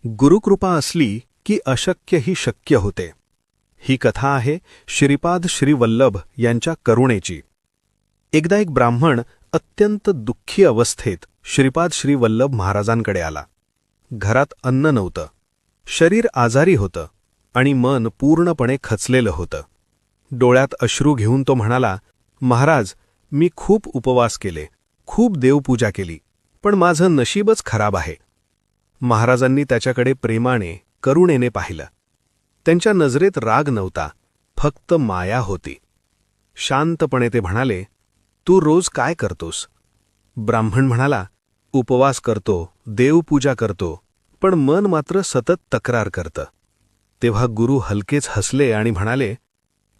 गुरुकृपा असली की अशक्यही शक्य होते. ही कथा आहे श्रीपाद श्री वल्लभ यांच्या करुणेची. एकदा एक ब्राह्मण अत्यंत दुःखी अवस्थेत श्रीपाद श्री वल्लभ महाराजांकडे आला. घरात अन्न नव्हतं, शरीर आजारी होतं आणि मन पूर्णपणे खचलेलं होतं. डोळ्यात अश्रू घेऊन तो म्हणाला, महाराज, मी खूप उपवास केले, खूप देवपूजा केली, पण माझं नशीबच खराब आहे. महाराजांनी त्याच्याकडे प्रेमाने, करुणेने पाहिलं. त्यांच्या नजरेत राग नव्हता, फक्त माया होती. शांतपणे ते म्हणाले, तू रोज काय करतोस? ब्राह्मण म्हणाला, उपवास करतो, देवपूजा करतो, पण मन मात्र सतत तक्रार करतं. तेव्हा गुरु हलकेच हसले आणि म्हणाले,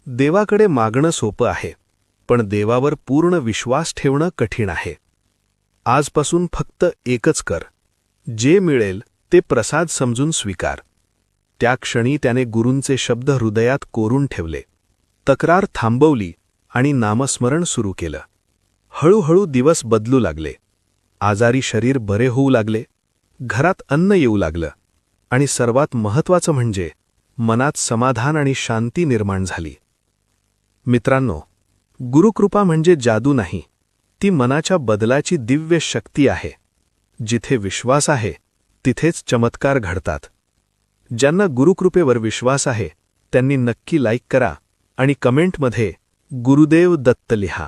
देवाकडे मागणं सोपं आहे, पण देवावर पूर्ण विश्वास ठेवणं कठीण आहे. आजपासून फक्त एकच कर, जे मिळेल ते प्रसाद समजून स्वीकार. त्या क्षणी त्याने गुरूंचे शब्द हृदयात कोरून ठेवले. तक्रार थांबवली आणि नामस्मरण सुरू केलं. हळूहळू दिवस बदलू लागले. आजारी शरीर बरे होऊ लागले, घरात अन्न येऊ लागलं आणि सर्वात महत्त्वाचं म्हणजे मनात समाधान आणि शांती निर्माण झाली. मित्रांनो, गुरुकृपा म्हणजे जादू नाही, ती मनाच्या बदलाची दिव्य शक्ती आहे. जिथे विश्वास आहे तिथेच चमत्कार घडतात. ज्यांना गुरुकृपेवर विश्वास आहे त्यांनी नक्की लाईक करा आणि कमेंटमध्ये गुरुदेव दत्त लिहा.